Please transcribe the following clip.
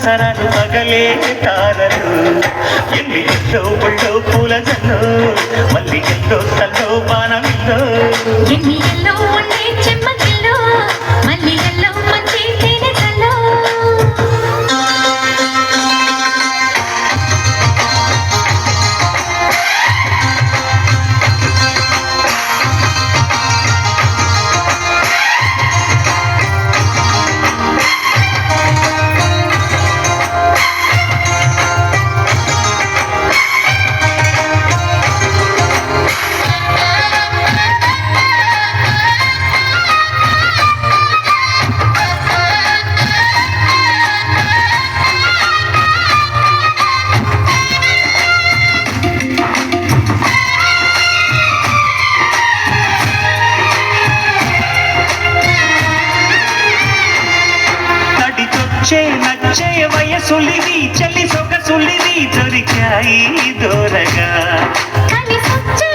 సంవత్సరాలు పగలే తారలు ఎన్ని ఎల్లో ఒళ్ళో పూల జల్లు మళ్ళీ ఎల్లో తల్లో బాణమిల్లో ఎన్ని ఎల్లో ఉండే చెమ్మగిల్లో మళ్ళీ ఎల్లో మంచి తేనె కల్లో నచ్చే వయసులివి చలి సొగసులివి దొరికాయి దూరగా కవి సొచ్చే